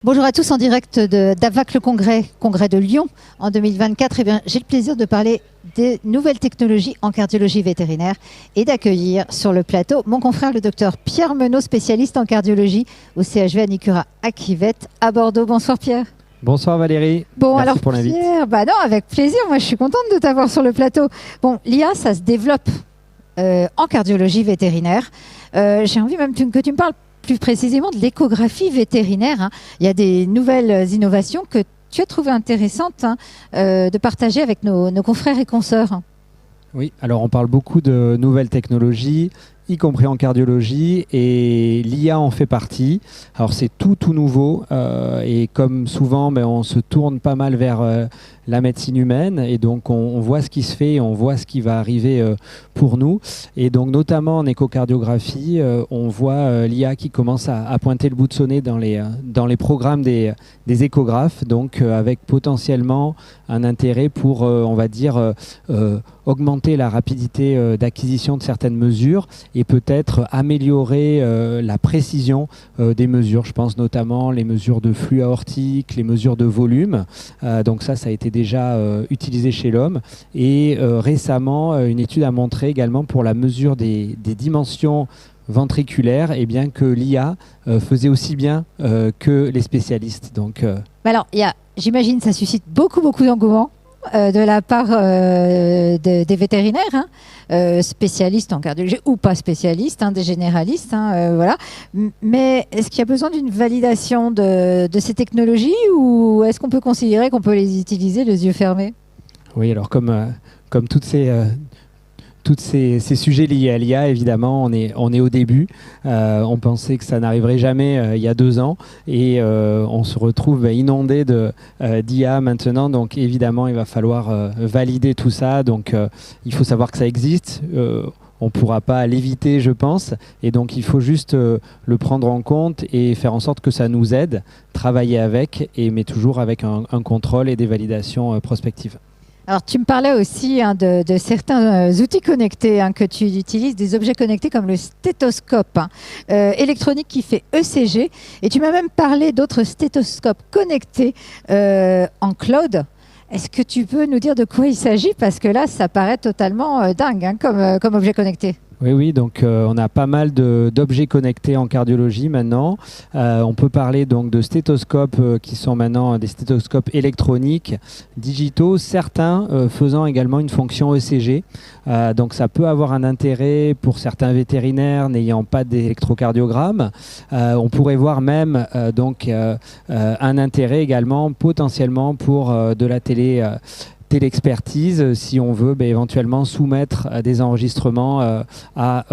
Bonjour à tous en direct d'AVAC le congrès de Lyon en 2024. Eh bien, j'ai le plaisir de parler des nouvelles technologies en cardiologie vétérinaire et d'accueillir sur le plateau mon confrère le docteur Pierre Menot, spécialiste en cardiologie au CHV Anicura Akivette à Bordeaux. Bonsoir Pierre. Bonsoir Valérie. Bon, merci alors pour l'invite. Pierre, non, avec plaisir, moi je suis contente de t'avoir sur le plateau. Bon, l'IA, ça se développe en cardiologie vétérinaire. J'ai envie même que tu me parles plus précisément de l'échographie vétérinaire. Hein. Il y a des nouvelles innovations que tu as trouvées intéressantes de partager avec nos confrères et consoeurs. Oui, alors on parle beaucoup de nouvelles technologies, y compris en cardiologie, et l'IA en fait partie. Alors c'est tout nouveau, et comme souvent, on se tourne pas mal vers la médecine humaine, et donc on voit ce qui se fait, on voit ce qui va arriver pour nous. Et donc notamment en échocardiographie, on voit l'IA qui commence à pointer le bout de son nez dans les programmes des échographes, donc avec potentiellement un intérêt pour, on va dire, augmenter la rapidité d'acquisition de certaines mesures et peut-être améliorer la précision des mesures. Je pense notamment les mesures de flux aortique, les mesures de volume. Donc ça a été déjà utilisé chez l'homme. Et récemment, une étude a montré également pour la mesure des dimensions ventriculaires, et bien que l'IA faisait aussi bien que les spécialistes. Donc, alors, j'imagine que ça suscite beaucoup d'engouement de la part des vétérinaires, spécialistes en cardiologie ou pas spécialistes, des généralistes, voilà. Mais est-ce qu'il y a besoin d'une validation de ces technologies ou est-ce qu'on peut considérer qu'on peut les utiliser les yeux fermés? Oui, alors comme tous ces sujets liés à l'IA, évidemment, on est au début. On pensait que ça n'arriverait jamais il y a 2 ans et on se retrouve inondé d'IA maintenant. Donc évidemment, il va falloir valider tout ça. Donc il faut savoir que ça existe. On ne pourra pas l'éviter, je pense. Et donc il faut juste le prendre en compte et faire en sorte que ça nous aide, travailler avec, mais toujours avec un contrôle et des validations prospectives. Alors, tu me parlais aussi de certains outils connectés que tu utilises, des objets connectés comme le stéthoscope électronique qui fait ECG. Et tu m'as même parlé d'autres stéthoscopes connectés en cloud. Est-ce que tu peux nous dire de quoi il s'agit? Parce que là, ça paraît totalement dingue comme objet connecté. Oui, donc on a pas mal d'objets connectés en cardiologie maintenant. On peut parler donc de stéthoscopes qui sont maintenant des stéthoscopes électroniques, digitaux, certains faisant également une fonction ECG. Donc ça peut avoir un intérêt pour certains vétérinaires n'ayant pas d'électrocardiogramme. On pourrait voir même un intérêt également potentiellement pour de la l'expertise, si on veut éventuellement soumettre des enregistrements à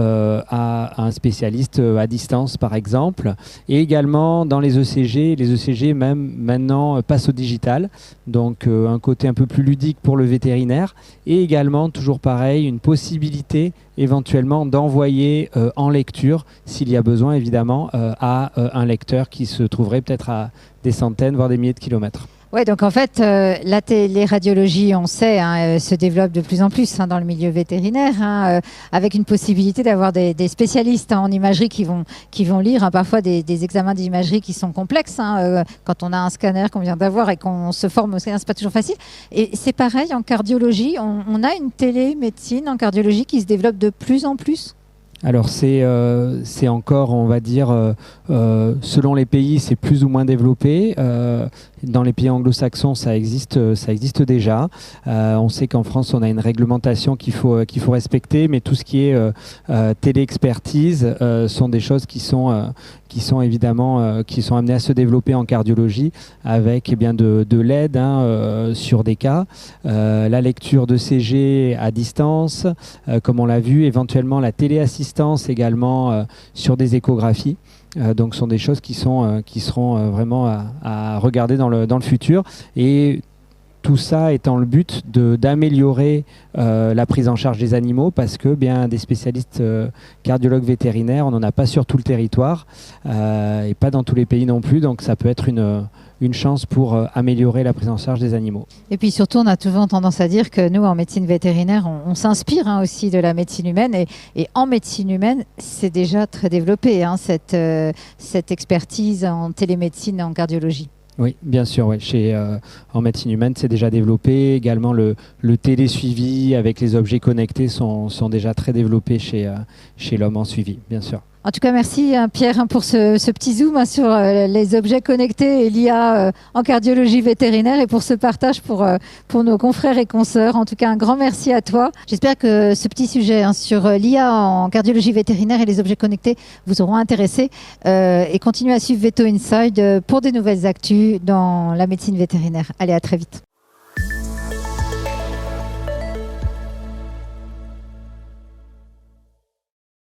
un spécialiste à distance par exemple. Et également dans les ECG même maintenant passent au digital, donc un côté un peu plus ludique pour le vétérinaire, et également toujours pareil, une possibilité éventuellement d'envoyer en lecture, s'il y a besoin évidemment, à un lecteur qui se trouverait peut-être à des centaines voire des milliers de kilomètres. Oui, donc en fait, la téléradiologie, on sait, se développe de plus en plus dans le milieu vétérinaire, avec une possibilité d'avoir des spécialistes en imagerie qui vont lire parfois des examens d'imagerie qui sont complexes. Quand on a un scanner qu'on vient d'avoir et qu'on se forme au scanner, c'est pas toujours facile. Et c'est pareil en cardiologie, on a une télémédecine en cardiologie qui se développe de plus en plus. Alors c'est encore, on va dire, selon les pays, c'est plus ou moins développé. Dans les pays anglo-saxons, ça existe déjà. On sait qu'en France, on a une réglementation qu'il faut respecter, mais tout ce qui est télé-expertise sont des choses qui sont évidemment qui sont amenées à se développer en cardiologie avec de l'aide sur des cas, la lecture de CG à distance, comme on l'a vu, éventuellement la téléassistance également sur des échographies. Donc ce sont des choses qui seront vraiment à regarder dans le futur. Et Tout ça étant le but d'améliorer la prise en charge des animaux, parce que bien des spécialistes cardiologues vétérinaires, on n'en a pas sur tout le territoire et pas dans tous les pays non plus, donc ça peut être une chance pour améliorer la prise en charge des animaux. Et puis surtout, on a souvent tendance à dire que nous, en médecine vétérinaire, on s'inspire aussi de la médecine humaine. Et en médecine humaine, c'est déjà très développé, cette expertise en télémédecine, en cardiologie. Oui, bien sûr. Ouais. En médecine humaine, c'est déjà développé. Également, le télésuivi avec les objets connectés sont déjà très développés chez l'homme en suivi, bien sûr. En tout cas, merci Pierre pour ce petit zoom sur les objets connectés et l'IA en cardiologie vétérinaire et pour ce partage pour nos confrères et consoeurs. En tout cas, un grand merci à toi. J'espère que ce petit sujet sur l'IA en cardiologie vétérinaire et les objets connectés vous auront intéressé et continuez à suivre Veto Inside pour des nouvelles actus dans la médecine vétérinaire. Allez, à très vite.